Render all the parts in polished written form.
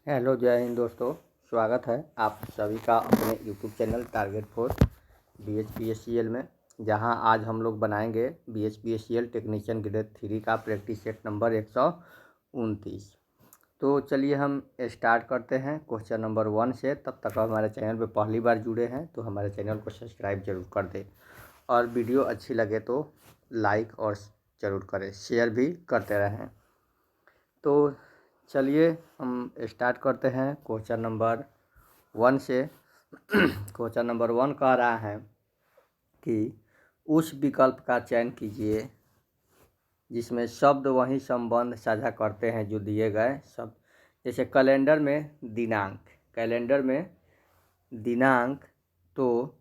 Hello, जय हिंद दोस्तों। स्वागत है आप सभी का अपने YouTube channel target force BHPSCL में, जहां आज हम लोग बनाएंगे BHPSCL टेक्नीशियन ग्रेड 3 का प्रैक्टिस सेट नंबर 129। तो चलिए हम स्टार्ट करते हैं क्वेश्चन नंबर 1 से। तब तक हमारे चैनल पर पहली बार जुड़े हैं तो हमारे चैनल को सब्सक्राइब जरूर कर दें, और वीडियो अच्छी लगे तो लाइक और ज़रूर करें, शेयर भी करते रहें। तो चलिए हम स्टार्ट करते हैं क्वेश्चन नंबर 1 से। क्वेश्चन नंबर 1 कह रहा है कि उस विकल्प का चयन कीजिए जिसमें शब्द वही संबंध साझा करते हैं जो दिए गए शब्द। जैसे कैलेंडर में दिनांक, तो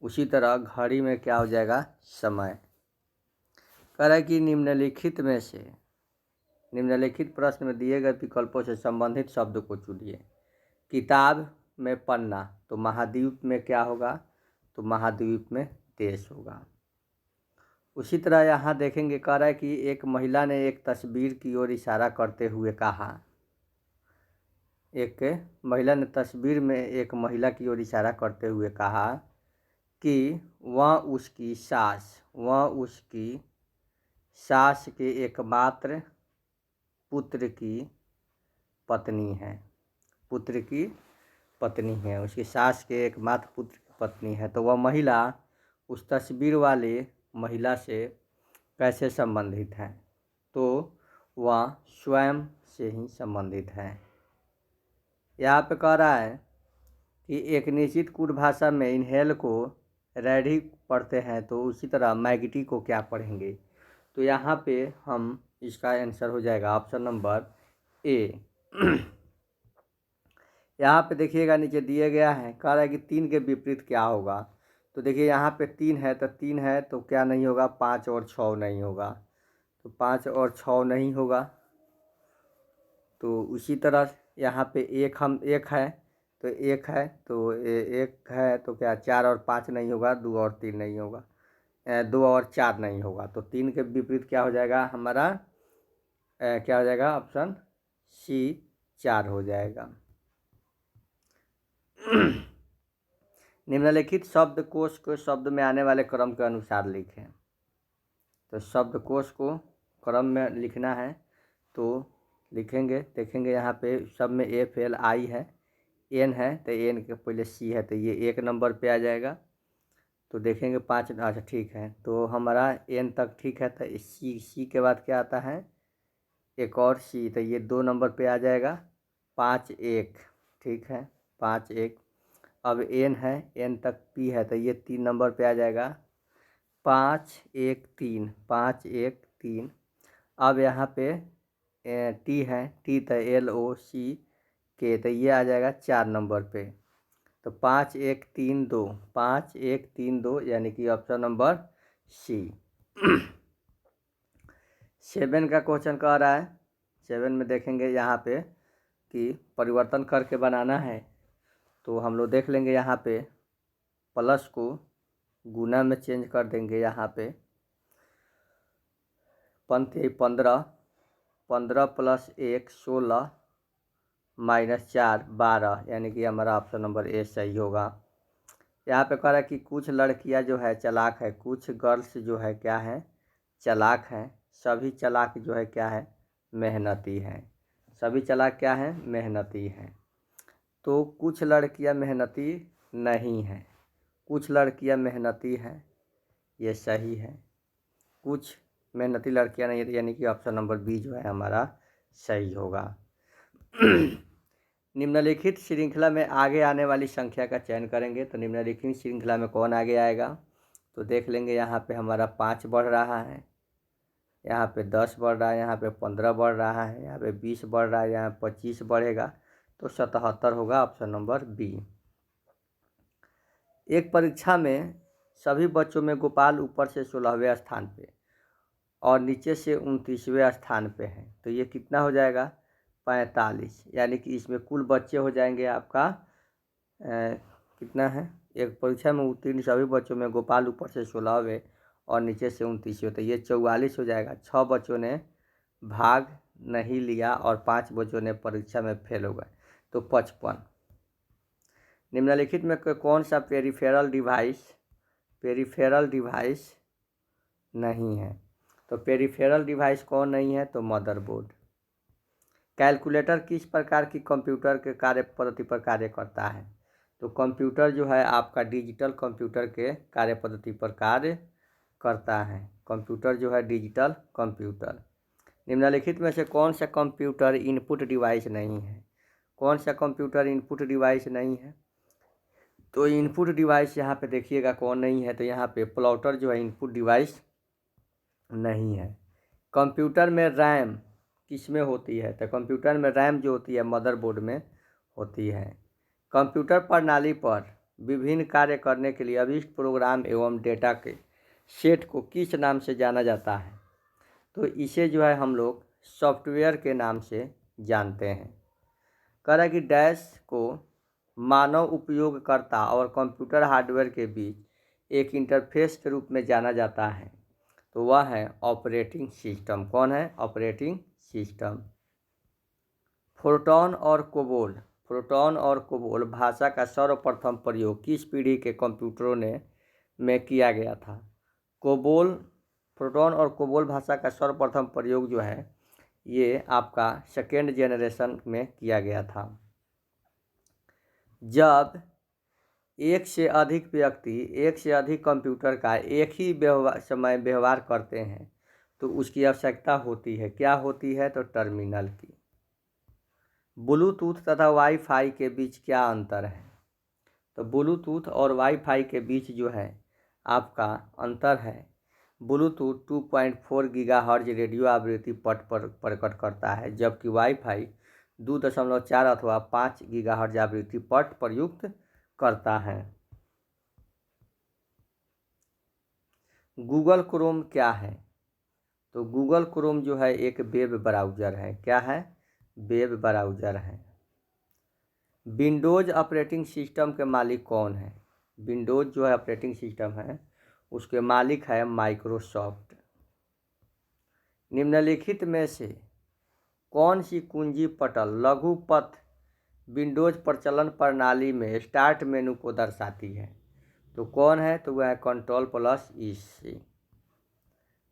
उसी तरह घड़ी में क्या हो जाएगा, समय। कह रहा है कि निम्नलिखित प्रश्न में दिए गए विकल्पों से संबंधित शब्द को चुनिए। किताब में पन्ना, तो महाद्वीप में क्या होगा, तो महाद्वीप में देश होगा। उसी तरह यहाँ देखेंगे, कह रहा है कि एक महिला ने एक तस्वीर की ओर इशारा करते हुए कहा। एक महिला ने तस्वीर में एक महिला की ओर इशारा करते हुए कहा कि वह उसकी सास के एकमात्र पुत्र की पत्नी है। उसकी सास के एकमात्र पुत्र की पत्नी है। तो वह महिला उस तस्वीर वाले महिला से कैसे संबंधित है, तो वह स्वयं से ही संबंधित है। यहाँ पे कह रहा है कि एक निश्चित कुट भाषा में इनहेल को रेडी पढ़ते हैं, तो उसी तरह मैगिटी को क्या पढ़ेंगे। तो यहाँ पे हम इसका आंसर हो जाएगा ऑप्शन नंबर ए। यहाँ पे देखिएगा, नीचे दिए गया है, कह रहा है कि 3 के विपरीत क्या होगा। तो देखिए यहाँ पे 3 है, तो 3 है तो क्या नहीं होगा, 5 और 6 नहीं होगा। तो 5 और 6 नहीं होगा। तो उसी तरह यहाँ पे एक है, तो एक है तो क्या 4 और 5 नहीं होगा, 2 और 3 नहीं होगा, 2 और 4 नहीं होगा। तो 3 के विपरीत क्या हो जाएगा हमारा, क्या हो जाएगा, ऑप्शन सी 4 हो जाएगा। निम्नलिखित शब्दकोश को शब्द में आने वाले क्रम के अनुसार लिखें। तो शब्दकोश को क्रम में लिखना है, तो लिखेंगे। देखेंगे यहाँ पे सब में FLI है, N है, तो N के पहले C है, तो ये 1 नंबर पे आ जाएगा। तो देखेंगे 5, अच्छा ठीक है, तो हमारा N तक ठीक है। तो C के बाद क्या आता है, एक और C, तो ये 2 नंबर पे आ जाएगा। 5 1, ठीक है, 5 1। अब N है, N तक P है, तो ये 3 नंबर पे आ जाएगा। 5 1 3, 5 1 3। अब यहाँ पे T है, T तो LOC के, तो ये आ जाएगा 4 नंबर पे। तो 5 1 3 2, 5 1 3 2, यानी कि ऑप्शन नंबर C। 7 का क्वेश्चन कह रहा है। 7 में देखेंगे यहाँ पे कि परिवर्तन करके बनाना है, तो हम लोग देख लेंगे यहाँ पे प्लस को गुना में चेंज कर देंगे। यहाँ पे 15 प्लस 1 16 माइनस 4 12, यानी कि हमारा ऑप्शन नंबर ए सही होगा। यहाँ पे कह रहा है कि कुछ लड़कियाँ जो है चालाक है, कुछ गर्ल्स जो है क्या है, चालाक हैं। सभी चालाक जो है क्या है, मेहनती हैं। सभी चालाक क्या है, मेहनती हैं। तो कुछ लड़कियाँ मेहनती नहीं हैं, कुछ लड़कियाँ मेहनती हैं, ये सही है। कुछ मेहनती लड़कियाँ नहीं, यानी कि ऑप्शन नंबर बी जो है हमारा सही होगा। निम्नलिखित श्रृंखला में आगे आने वाली संख्या का चयन करेंगे। तो निम्नलिखित श्रृंखला में कौन आगे आएगा, तो देख लेंगे। यहाँ पे हमारा 5 बढ़ रहा है, यहाँ पे 10 बढ़ रहा है, यहाँ पे 15 बढ़ रहा है, यहाँ पे 20 बढ़ रहा है, यहाँ 25 बढ़ेगा, तो 77 होगा ऑप्शन नंबर बी। एक परीक्षा में सभी बच्चों में गोपाल ऊपर से 16वें स्थान पे और नीचे से 29वें स्थान पे है, तो ये कितना हो जाएगा, 45। यानी कि इसमें कुल बच्चे हो जाएंगे आपका कितना है, एक परीक्षा में उत्तीर्ण सभी बच्चों में गोपाल ऊपर से 16वें और नीचे से 29वें, तो ये 44 हो जाएगा। 6 बच्चों ने भाग नहीं लिया और 5 बच्चों ने परीक्षा में फेल हो गए, तो 55। निम्नलिखित में कौन सा पेरिफेरल डिवाइस नहीं है? तो पेरिफेरल डिवाइस कौन नहीं है? तो मदरबोर्ड। कैलकुलेटर किस प्रकार की कंप्यूटर के कार्य पद्धति पर कार्य करता है? तो कंप्यूटर जो है आपका डिजिटल कंप्यूटर के कार्य पद्धति पर कार्य करता है। कंप्यूटर जो है डिजिटल कंप्यूटर। निम्नलिखित में से कौन सा कंप्यूटर इनपुट डिवाइस नहीं है? कौन सा कंप्यूटर इनपुट डिवाइस नहीं है? तो इनपुट डिवाइस यहाँ पे देखिएगा कौन नहीं है, तो यहाँ पे प्लॉटर जो है इनपुट डिवाइस नहीं है। कंप्यूटर में रैम किस में होती है? तो कंप्यूटर में रैम जो होती है मदरबोर्ड में होती है। कंप्यूटर प्रणाली पर विभिन्न कार्य करने के लिए अभीष्ट प्रोग्राम एवं डेटा के सेट को किस नाम से जाना जाता है? तो इसे जो है हम लोग सॉफ्टवेयर के नाम से जानते हैं। कह रहा है कि डैश को मानव उपयोगकर्ता और कंप्यूटर हार्डवेयर के बीच एक इंटरफेस के रूप में जाना जाता है, तो वह है ऑपरेटिंग सिस्टम। कौन है? Operating system. फोर्ट्रॉन और कोबोल भाषा का सर्वप्रथम प्रयोग किस पीढ़ी के कंप्यूटरों में किया गया था? फोर्ट्रॉन और कोबोल भाषा का सर्वप्रथम प्रयोग जो है ये आपका सेकेंड जनरेशन में किया गया था। जब एक से अधिक व्यक्ति एक से अधिक कंप्यूटर का एक ही समय व्यवहार करते हैं तो उसकी आवश्यकता होती है, क्या होती है? तो टर्मिनल की। ब्लूटूथ तथा वाईफाई के बीच क्या अंतर है? तो ब्लूटूथ और वाईफाई के बीच जो है आपका अंतर है, ब्लूटूथ 2.4 गीगाहर्ट्ज रेडियो आवृत्ति पट पर प्रकट करता है, जबकि वाईफाई 2.4 अथवा 5 गीगाहर्ट्ज आवृत्ति पट प्रयुक्त करता है। गूगल क्रोम क्या है? तो गूगल क्रोम जो है एक वेब ब्राउज़र है। क्या है? वेब ब्राउज़र है। विंडोज़ ऑपरेटिंग सिस्टम के मालिक कौन है? विंडोज़ जो है ऑपरेटिंग सिस्टम है उसके मालिक है माइक्रोसॉफ्ट। निम्नलिखित में से कौन सी कुंजी पटल लघु पथ विंडोज़ प्रचलन प्रणाली में स्टार्ट मेनू को दर्शाती है? तो कौन है? तो वह है Ctrl+E।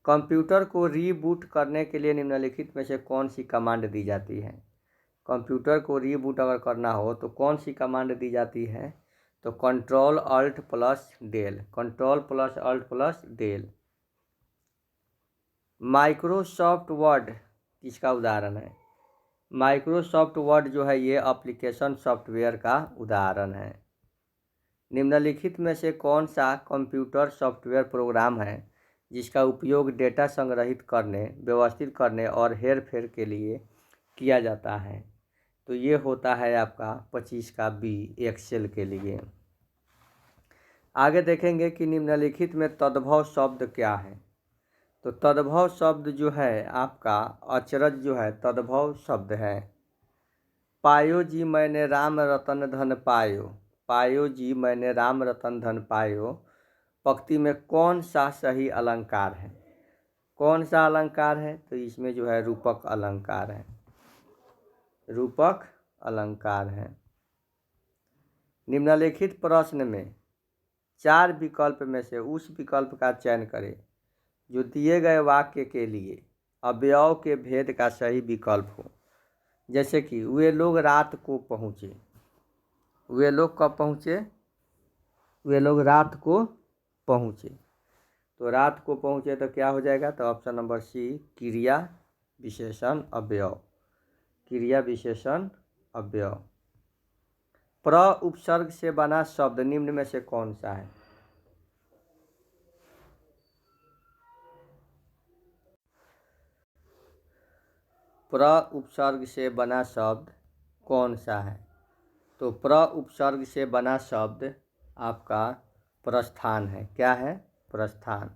कंप्यूटर को रीबूट करने के लिए निम्नलिखित में से कौन सी कमांड दी जाती है? कंप्यूटर को रीबूट अगर करना हो तो कौन सी कमांड दी जाती है? तो Ctrl+Alt+del। माइक्रोसॉफ्ट वर्ड किसका उदाहरण है? माइक्रोसॉफ्ट वर्ड जो है ये एप्लीकेशन सॉफ्टवेयर का उदाहरण है। निम्नलिखित में से कौन सा कंप्यूटर सॉफ्टवेयर प्रोग्राम है जिसका उपयोग डेटा संग्रहित करने, व्यवस्थित करने और हेरफेर के लिए किया जाता है? तो ये होता है आपका 25 का बी, एक्सेल के लिए। आगे देखेंगे कि निम्नलिखित में तद्भव शब्द क्या है? तो तद्भव शब्द जो है आपका अचरज जो है तद्भव शब्द है। पायो जी मैंने राम रतन धन पायो, पायो जी मैंने राम रतन धन पायो, पंक्ति में कौन सा सही अलंकार है? कौन सा अलंकार है? तो इसमें जो है रूपक अलंकार है, रूपक अलंकार है। निम्नलिखित प्रश्न में 4 विकल्प में से उस विकल्प का चयन करें जो दिए गए वाक्य के लिए अवयव के भेद का सही विकल्प हो। जैसे कि वे लोग रात को पहुँचे, वे लोग कब पहुँचे? वे लोग रात को पहुँचे। तो रात को पहुँचे तो क्या हो जाएगा? तो ऑप्शन नंबर सी, क्रिया विशेषण अवयव, क्रिया विशेषण अवयव। प्र उपसर्ग से बना शब्द निम्न में से कौन सा है? प्र उपसर्ग से बना शब्द कौन सा है? तो प्र उपसर्ग से बना शब्द आपका प्रस्थान है। क्या है? प्रस्थान।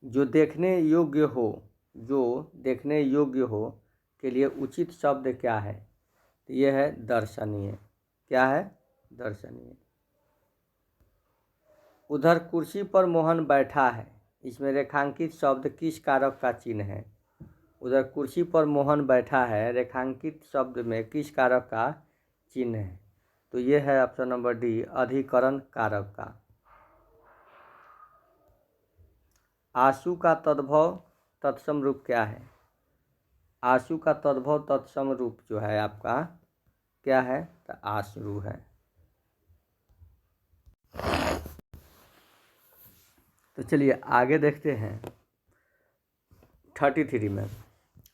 जो देखने योग्य हो, जो देखने योग्य हो के लिए उचित शब्द क्या है? तो यह है दर्शनीय। क्या है? दर्शनीय। उधर कुर्सी पर मोहन बैठा है, इसमें रेखांकित शब्द किस कारक का चिन्ह है? उधर कुर्सी पर मोहन बैठा है रेखांकित शब्द में किस कारक का चिन्ह है? तो ये है ऑप्शन नंबर डी, अधिकरण कारक का। आंसू का तद्भव तत्सम रूप क्या है? आंसू का तद्भव तत्सम रूप जो है आपका क्या है? तो आश्रु है। तो चलिए आगे देखते हैं 33 में।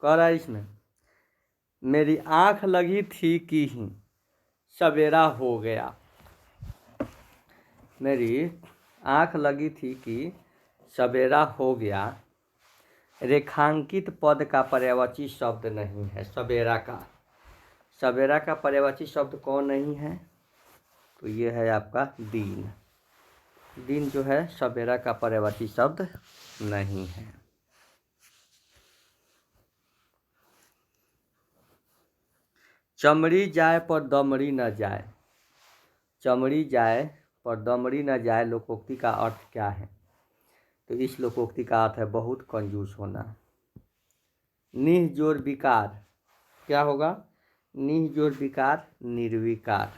कह रहा है इसमें, मेरी आँख लगी थी कि ही सवेरा हो गया। मेरी आँख लगी थी कि सवेरा हो गया, रेखांकित पद का पर्यायवाची शब्द नहीं है सवेरा का। सवेरा का पर्यायवाची शब्द कौन नहीं है? तो ये है आपका दिन। दिन जो है सवेरा का पर्यायवाची शब्द नहीं है। चमड़ी जाए पर दमड़ी न जाए। चमड़ी जाए पर दमड़ी न जाए लोकोक्ति का अर्थ क्या है? तो इस लोकोक्ति का अर्थ है बहुत कंजूस होना। निह जोर विकार क्या होगा? निह जोर विकार निर्विकार।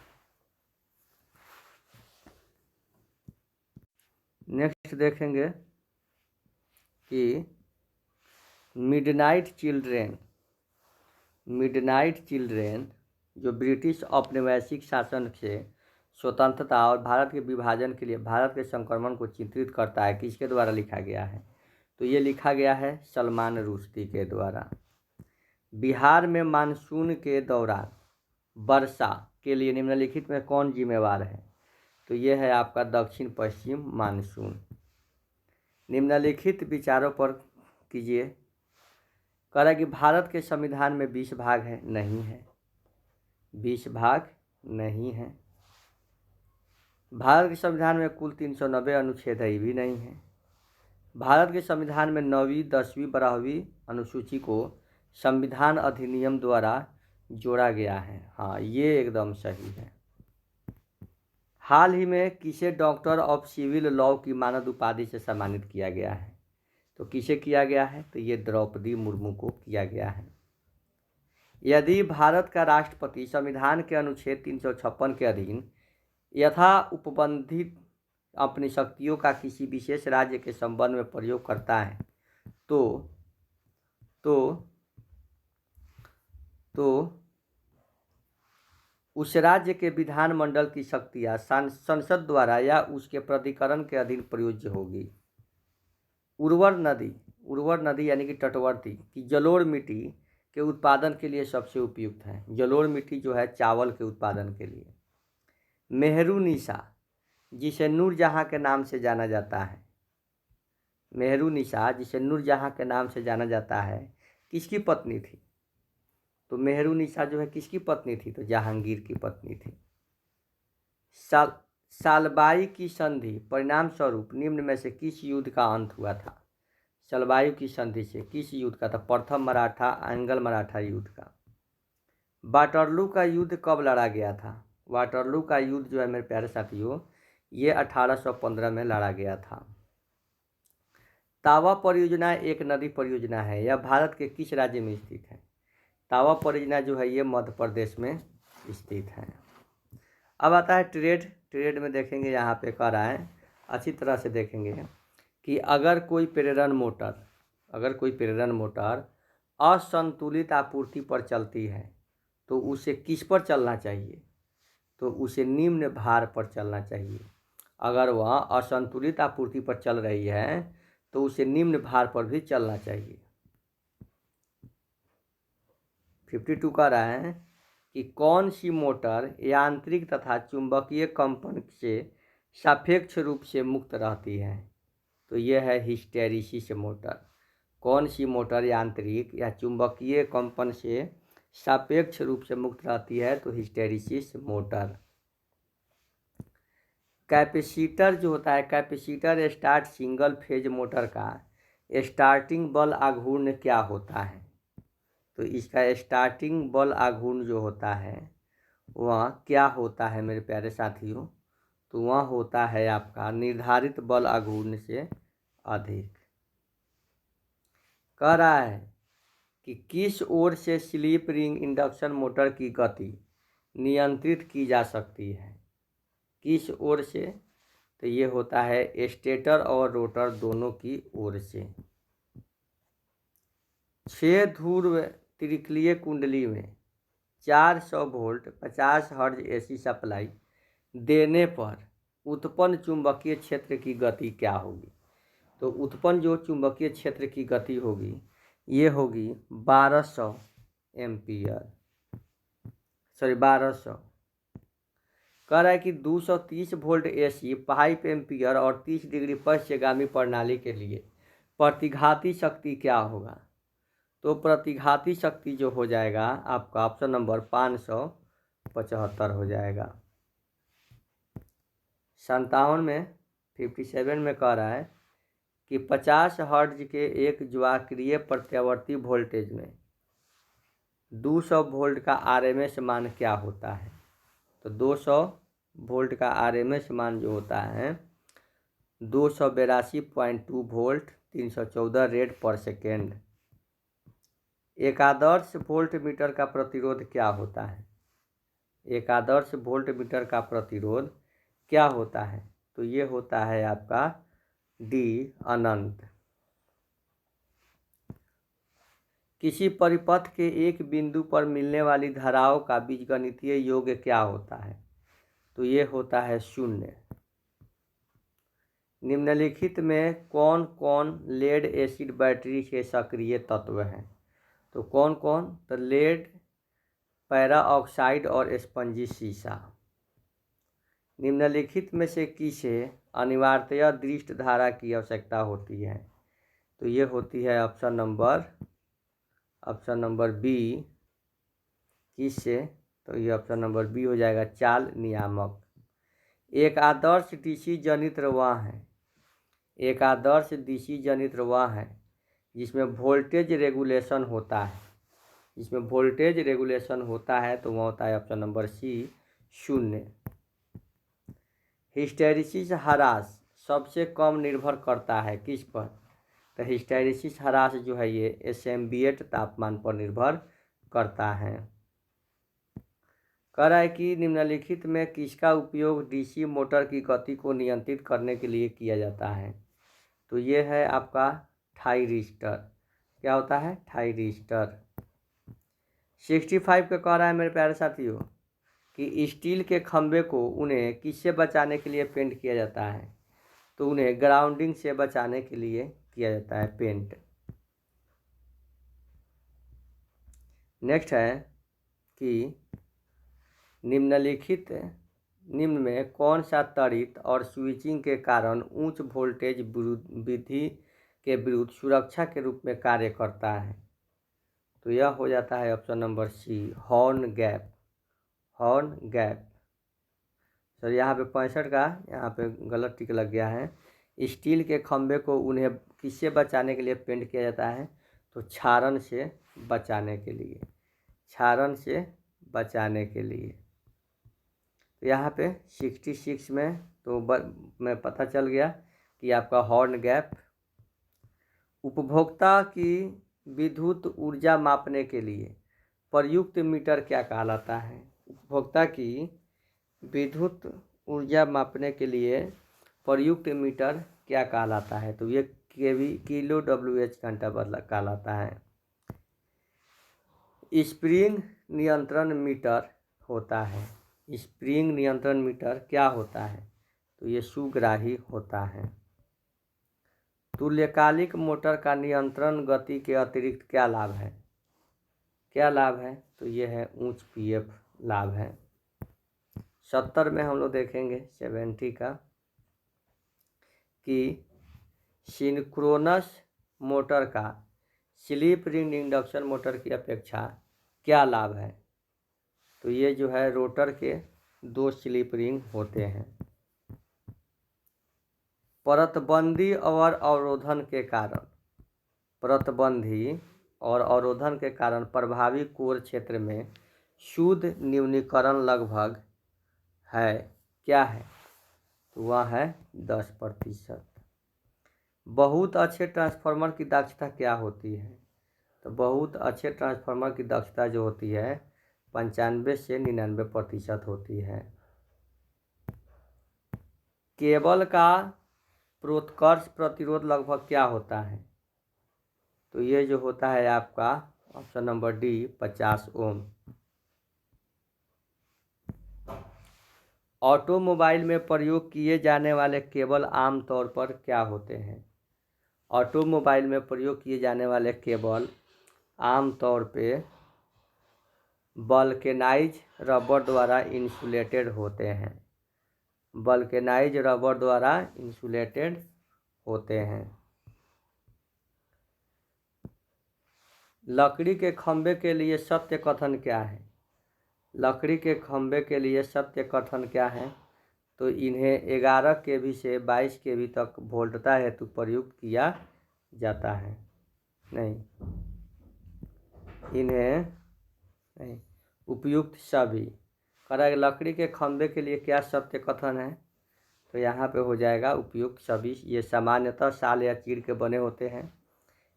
नेक्स्ट देखेंगे कि मिडनाइट चिल्ड्रेन। मिडनाइट चिल्ड्रेन जो ब्रिटिश औपनिवेशिक शासन से स्वतंत्रता और भारत के विभाजन के लिए भारत के संक्रमण को चित्रित करता है, किसके द्वारा लिखा गया है? तो ये लिखा गया है सलमान रुश्दी के द्वारा। बिहार में मानसून के दौरान वर्षा के लिए निम्नलिखित में कौन जिम्मेवार है? तो ये है आपका दक्षिण पश्चिम मानसून। निम्नलिखित विचारों पर कीजिए। कह रहा है कि भारत के संविधान में 20 भाग है, नहीं है। 20 भाग नहीं है। भारत के संविधान में कुल 390 अनुच्छेद है, ये भी नहीं है। भारत के संविधान में 9वीं 10वीं 12वीं अनुसूची को संविधान अधिनियम द्वारा जोड़ा गया है। हाँ, ये एकदम सही है। हाल ही में किसे डॉक्टर ऑफ सिविल लॉ की मानद उपाधि से सम्मानित किया गया है? तो किसे किया गया है? तो ये द्रौपदी मुर्मू को किया गया है। यदि भारत का राष्ट्रपति संविधान के अनुच्छेद 356 के अधीन यथा उपबंधित अपनी शक्तियों का किसी विशेष राज्य के संबंध में प्रयोग करता है तो उस राज्य के विधानमंडल की शक्तियां संसद द्वारा या उसके प्राधिकरण के अधीन प्रयोज्य होगी। उर्वर नदी यानी कि तटवर्ती की जलोढ़ मिट्टी के उत्पादन के लिए सबसे उपयुक्त है। जलोढ़ मिट्टी जो है चावल के उत्पादन के लिए। मेहरुनिसा जिसे नूरजहां के नाम से जाना जाता है, मेहरुनिसा जिसे नूरजहां के नाम से जाना जाता है, किसकी पत्नी थी? तो मेहरुनिसा जो है किसकी पत्नी थी? तो जहांगीर की पत्नी थी। सालबाई की संधि परिणाम स्वरूप निम्न में से किस युद्ध का अंत हुआ था? सलवायु की संधि से किस युद्ध का था? प्रथम मराठा एंग्ल मराठा युद्ध का। वाटरलू का युद्ध कब लड़ा गया था? वाटरलू का युद्ध जो है मेरे प्यारे साथियों ये 1815 में लड़ा गया था। तावा परियोजना एक नदी परियोजना है, यह भारत के किस राज्य में स्थित है? तावा परियोजना जो है ये मध्य प्रदेश में स्थित है। अब आता है ट्रेड में देखेंगे, यहाँ पे कह रहा है अच्छी तरह से देखेंगे कि अगर कोई प्रेरण मोटर असंतुलित आपूर्ति पर चलती है तो उसे किस पर चलना चाहिए? तो उसे निम्न भार पर चलना चाहिए। अगर वह असंतुलित आपूर्ति पर चल रही है तो उसे निम्न भार पर भी चलना चाहिए। 52 कह रहा है कि कौन सी मोटर यांत्रिक तथा चुंबकीय कंपन से सापेक्ष रूप से मुक्त रहती है? तो यह है हिस्टैरिसीस मोटर। कौन सी मोटर यांत्रिक या चुंबकीय कंपन से सापेक्ष रूप से मुक्त रहती है? तो हिस्टैरिसीस मोटर। कैपेसिटर जो होता है, capacitor start single phase motor का स्टार्टिंग बल आघूर्ण क्या होता है? तो इसका स्टार्टिंग बल आघूर्ण जो होता है वह क्या होता है मेरे प्यारे साथियों? तो वह होता है आपका निर्धारित बल आघूर्ण से अधिक। कह रहा है कि किस ओर से स्लिप रिंग इंडक्शन मोटर की गति नियंत्रित की जा सकती है। किस ओर से? तो ये होता है स्टेटर और रोटर दोनों की ओर से। 6 ध्रुव त्रिकलीय कुंडली में 400 वोल्ट 50 हर्ट्ज एसी सप्लाई देने पर उत्पन्न चुंबकीय क्षेत्र की गति क्या होगी? तो उत्पन्न जो चुंबकीय क्षेत्र की गति होगी ये होगी 1200 एम्पियर, 1200। कह रहा है कि 230 वोल्ट एसी 5 एम्पियर और 30 डिग्री पश्चगामी प्रणाली के लिए प्रतिघाती शक्ति क्या होगा? तो प्रतिघाती शक्ति जो हो जाएगा आपका ऑप्शन नंबर 575 हो जाएगा। 57 में 57 में कह रहा है कि 50 हर्ट्ज के एक ज्वाक्रिय प्रत्यावर्ती वोल्टेज में 200 वोल्ट का आरएमएस मान क्या होता है? तो 200 वोल्ट का आरएमएस मान जो होता है 282.2 वोल्ट 314 रेड पर सेकेंड। एक आदर्श वोल्ट मीटर का प्रतिरोध क्या होता है? एक आदर्श वोल्ट मीटर का प्रतिरोध क्या होता है? तो ये होता है आपका डी अनंत। किसी परिपथ के एक बिंदु पर मिलने वाली धाराओं का बीजगणितीय योग क्या होता है? तो ये होता है 0। निम्नलिखित में कौन कौन लेड एसिड बैटरी के सक्रिय तत्व हैं? तो कौन कौन? तो लेड, पैरा ऑक्साइड और स्पंजी सीसा। निम्नलिखित में से किसे अनिवार्यतया दृष्ट धारा की आवश्यकता होती है? तो ये होती है ऑप्शन नंबर बी। किससे? तो ये ऑप्शन नंबर बी हो जाएगा, चाल नियामक। एक आदर्श डीसी जनित्र वह है, एक आदर्श डीसी जनित्र वह है जिसमें वोल्टेज रेगुलेशन होता है। जिसमें वोल्टेज रेगुलेशन होता है तो वह होता है ऑप्शन नंबर सी, 0। हिस्टैरिसीस ह्रास सबसे कम निर्भर करता है किस पर? तो हिस्टैरिसीस ह्रास जो है ये एम्बिएंट तापमान पर निर्भर करता है। कह रहा है कि निम्नलिखित में किसका उपयोग डीसी मोटर की गति को नियंत्रित करने के लिए किया जाता है? तो ये है आपका थायरिस्टर। क्या होता है? थायरिस्टर। 65 का कह रहा है मेरे प्यारे साथियों कि स्टील के खंभे को उन्हें किससे बचाने के लिए पेंट किया जाता है? तो उन्हें ग्राउंडिंग से बचाने के लिए किया जाता है पेंट। नेक्स्ट है कि निम्न में कौन सा त्वरित और स्विचिंग के कारण उच्च वोल्टेज वृद्धि के विरुद्ध सुरक्षा के रूप में कार्य करता है? तो यह हो जाता है option number C, horn gap. Horn gap. Sir यहाँ पे 65 का यहाँ पे गलत टिक लग गया है। स्टील के खंभे को उन्हें किससे बचाने के लिए पेंट किया जाता है? तो क्षारण से बचाने के लिए। क्षारण से बचाने के लिए। तो यहाँ पे 66 में तो मैं पता चल गया कि आपका हॉर्न गैप। उपभोक्ता की विद्युत ऊर्जा मापने के लिए प्रयुक्त मीटर क्या कहलाता है? उपभोक्ता की विद्युत ऊर्जा मापने के लिए प्रयुक्त मीटर क्या कहलाता है? तो ये किलो WH घंटा बदला कहलाता है। स्प्रिंग नियंत्रण मीटर होता है। स्प्रिंग नियंत्रण मीटर क्या होता है? तो ये सुग्राही होता है। तुल्यकालिक मोटर का नियंत्रण गति के अतिरिक्त क्या लाभ है? क्या लाभ है? तो ये है उच्च PF लाभ है। 70 में हम लोग देखेंगे 70 का कि सिंक्रोनस मोटर का स्लिप रिंग इंडक्शन मोटर की अपेक्षा क्या लाभ है? तो ये जो है रोटर के 2 स्लिप रिंग होते हैं। परतबंदी और अवरोधन के कारण प्रभावी कोर क्षेत्र में शुद्ध न्यूनीकरण लगभग है। क्या है? तो वह है 10%। बहुत अच्छे ट्रांसफार्मर की दक्षता क्या होती है? तो बहुत अच्छे ट्रांसफार्मर की दक्षता जो होती है 95 से 99% होती है। केबल का प्रोत्कर्ष प्रतिरोध लगभग क्या होता है? तो ये जो होता है आपका ऑप्शन नंबर डी 50 ओम। ऑटोमोबाइल में प्रयोग किए जाने वाले केबल आमतौर पर क्या होते हैं? ऑटोमोबाइल में प्रयोग किए जाने वाले केबल आमतौर पे वल्केनाइज रबर द्वारा इंसुलेटेड होते हैं। वल्केनाइज रबर द्वारा इंसुलेटेड होते हैं। लकड़ी के खंभे के लिए सत्य कथन क्या है? लकड़ी के खंभे के लिए सत्य कथन क्या है? तो इन्हें 11 केवी से 22 केवी तक वोल्टता हेतु प्रयुक्त किया जाता है। नहीं, इन्हें नहीं, उपयुक्त सभी। करा लकड़ी के खंभे के लिए क्या सत्य कथन है? तो यहाँ पे हो जाएगा उपयुक्त सभी। ये सामान्यतः साल या चीड़ के बने होते हैं।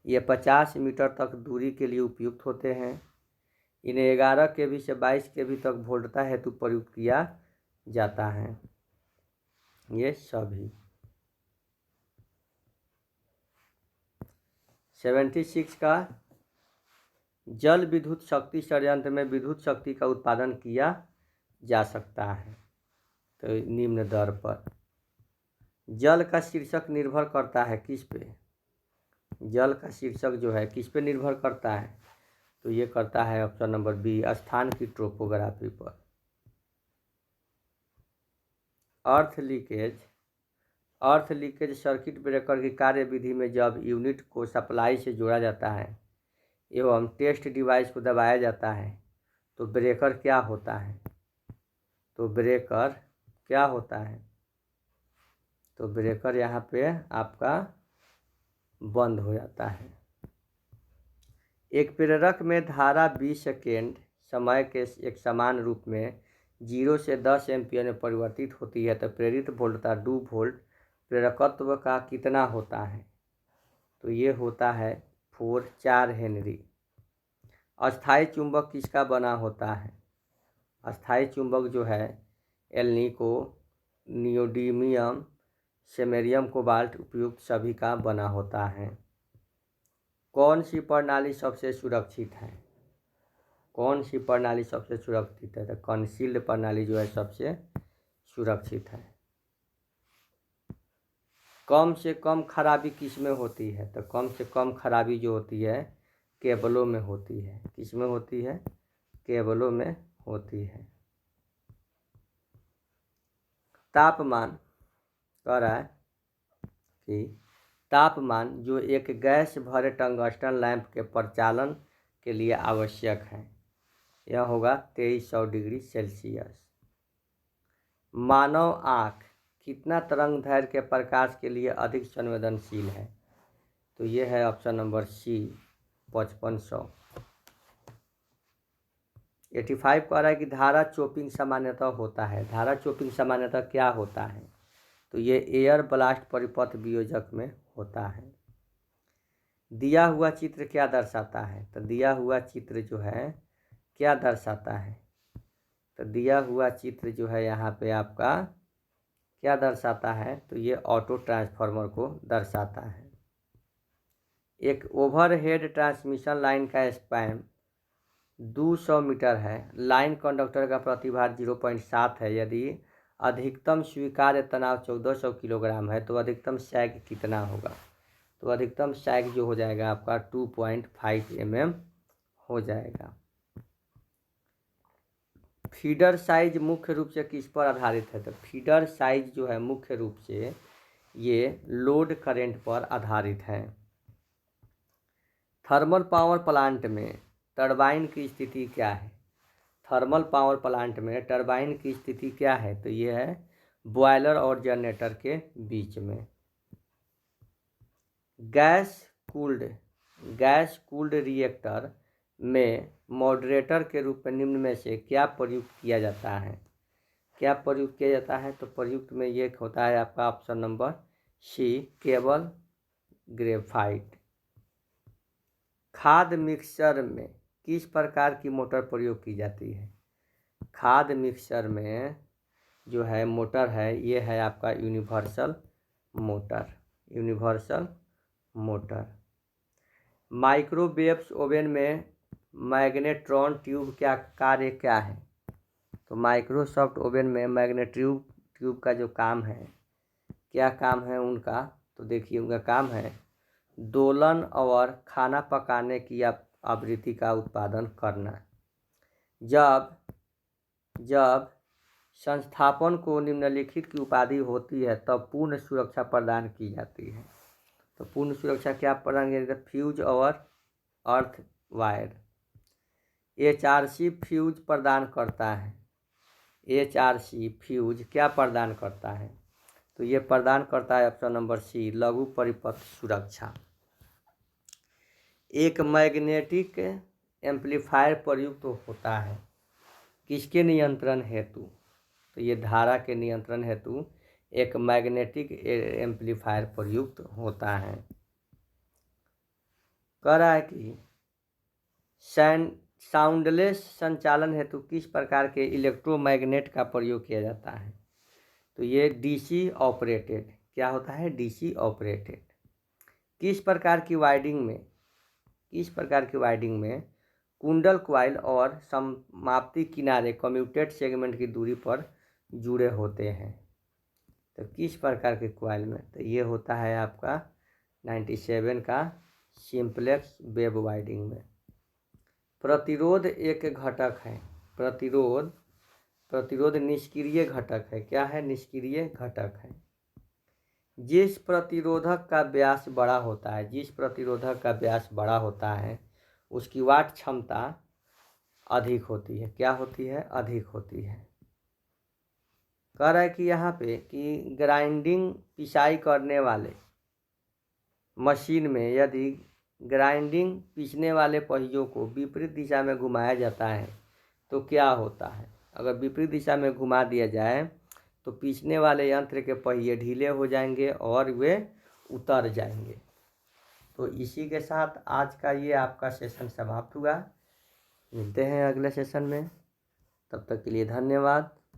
ये 50 मीटर तक दूरी के लिए उपयुक्त होते हैं। इन्हें 11 केवी से 22 केवी तक वोल्टता हेतु प्रयुक्त किया जाता है। ये सभी। 76 का जल विद्युत शक्ति संयंत्र में विद्युत शक्ति का उत्पादन किया जा सकता है तो निम्न दर पर। जल का शीर्षक निर्भर करता है किस पे? जल का शीर्षक जो है किस पे निर्भर करता है? तो ये करता है ऑप्शन नंबर बी स्थान की टोपोग्राफी पर। अर्थ लीकेज सर्किट ब्रेकर की कार्यविधि में जब यूनिट को सप्लाई से जोड़ा जाता है एवं टेस्ट डिवाइस को दबाया जाता है तो ब्रेकर क्या होता है? तो ब्रेकर क्या होता है? तो ब्रेकर यहाँ पे आपका बंद हो जाता है। एक प्रेरक में धारा 20 सेकेंड समय के एक समान रूप में 0 से 10 एम्पियर में परिवर्तित होती है तो प्रेरित वोल्टता 2 वोल्ट प्रेरकत्व का कितना होता है? तो ये होता है 4 हेनरी। अस्थायी चुंबक किसका बना होता है? अस्थायी चुंबक जो है एल्निको, नियोडीमियम, सेमेरियम, कोबाल्ट उपयुक्त सभी का बना होता है। कौन सी प्रणाली सबसे सुरक्षित है? कौन सी प्रणाली सबसे सुरक्षित है? तो कंसील्ड प्रणाली जो है सबसे सुरक्षित है। कम से कम खराबी किस में होती है? तो कम से कम खराबी जो होती है केबलों में होती है। किस में होती है? केबलों में होती है। तापमान कह रहा है कि तापमान जो एक गैस भरे टंगस्टन लैंप के प्रचालन के लिए आवश्यक है यह होगा 2300 डिग्री सेल्सियस। मानव आँख कितना तरंग दैर्घ्य के प्रकाश के लिए अधिक संवेदनशील है? तो ये है ऑप्शन नंबर सी 5500। 85 कह रहा है कि धारा चोपिंग सामान्यतः होता है। धारा चोपिंग सामान्यतः क्या होता है? तो ये एयर ब्लास्ट परिपथ वियोजक में होता है। दिया हुआ चित्र क्या दर्शाता है? तो दिया हुआ चित्र जो है क्या दर्शाता है? तो दिया हुआ चित्र जो है यहाँ पे आपका क्या दर्शाता है? तो ये ऑटो ट्रांसफार्मर को दर्शाता है। एक ओवरहेड ट्रांसमिशन लाइन का स्पैन 200 मीटर है। लाइन कंडक्टर का प्रतिभार 0.7 है। यदि अधिकतम स्वीकार्य तनाव 1400 किलोग्राम है तो अधिकतम सैग कितना होगा? तो अधिकतम सैग जो हो जाएगा आपका 2.5 mm हो जाएगा। फीडर साइज मुख्य रूप से किस पर आधारित है? तो फीडर साइज जो है मुख्य रूप से ये लोड करंट पर आधारित है। थर्मल पावर प्लांट में टरबाइन की स्थिति क्या है? थर्मल पावर प्लांट में टरबाइन की स्थिति क्या है? तो ये है बॉयलर और जनरेटर के बीच में। गैस कूल्ड रिएक्टर में मॉडरेटर के रूप में निम्न में से क्या प्रयुक्त किया जाता है? क्या प्रयुक्त किया जाता है? तो प्रयुक्त में ये होता है आपका option number C cable graphite. खाद मिक्सचर में किस प्रकार की मोटर प्रयोग की जाती है? खाद मिक्सचर में जो है मोटर है ये है आपका universal motor. Universal motor. Microwaves oven में मैग्नेट्रॉन ट्यूब क्या कार्य क्या है? तो माइक्रोसॉफ्ट ओवन में मैग्नेट्यूब ट्यूब का जो काम है, क्या काम है उनका? तो देखिए उनका काम है दोलन और खाना पकाने की आवृत्ति का उत्पादन करना। जब संस्थापन को निम्नलिखित की उपाधि होती है तब पूर्ण सुरक्षा प्रदान की जाती है। तो पूर्ण सुरक्षा क्या प्रदान की जाती है? फ्यूज और अर्थ वायर। HRC फ्यूज प्रदान करता है। HRC फ्यूज क्या प्रदान करता है? तो ये प्रदान करता है ऑप्शन नंबर सी, लघु परिपथ सुरक्षा। एक मैग्नेटिक एम्पलीफायर प्रयुक्त होता है किसके नियंत्रण हेतु? तो ये धारा के नियंत्रण हेतु एक मैग्नेटिक एम्पलीफायर प्रयुक्त होता है। कह रहा है कि साउंडलेस संचालन हेतु किस प्रकार के इलेक्ट्रोमैग्नेट का प्रयोग किया जाता है? तो ये डीसी ऑपरेटेड। क्या होता है? DC operated. किस प्रकार की वाइंडिंग में कुंडल कॉइल और समाप्ति किनारे कम्यूटेड सेगमेंट की दूरी पर जुड़े होते हैं? तो किस प्रकार के कॉइल में? तो ये होता है आपका 97 का सिंपलेक्स वेव वाइंडिंग में। प्रतिरोध एक घटक है। प्रतिरोध निष्क्रिय घटक है। क्या है? निष्क्रिय घटक है। जिस प्रतिरोधक का व्यास बड़ा होता है उसकी वाट क्षमता अधिक होती है। क्या होती है? अधिक होती है। कह रहा है कि यहाँ पे कि ग्राइंडिंग पिसाई करने वाले मशीन में यदि ग्राइंडिंग पीसने वाले पहियों को विपरीत दिशा में घुमाया जाता है तो क्या होता है? अगर विपरीत दिशा में घुमा दिया जाए तो पीसने वाले यंत्र के पहिए ढीले हो जाएंगे और वे उतर जाएंगे। तो इसी के साथ आज का ये आपका सेशन समाप्त हुआ। मिलते हैं अगले सेशन में, तब तक के लिए धन्यवाद।